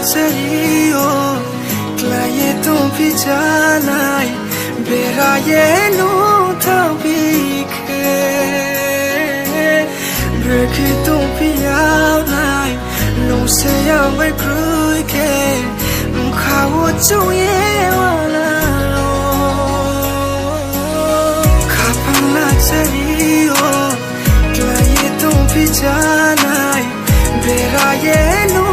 serio claye tu pijanai bera ye no tawbike break tu piao nai no se ya we kruike mkhawo chu ye wala khapana serio claye tu pijanai bera ye no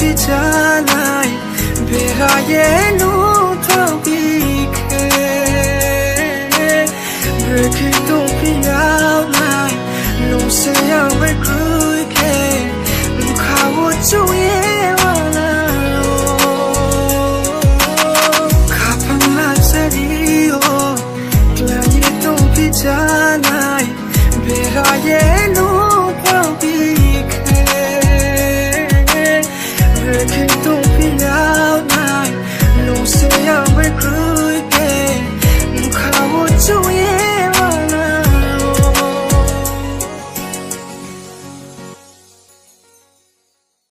pijanai bera ye no tawbike break tu piao nai no se ya we kruike mkhawo chu ye wala khapana serio claye tu pijanai bera ye no don't feel out night. No say I'm a crew again.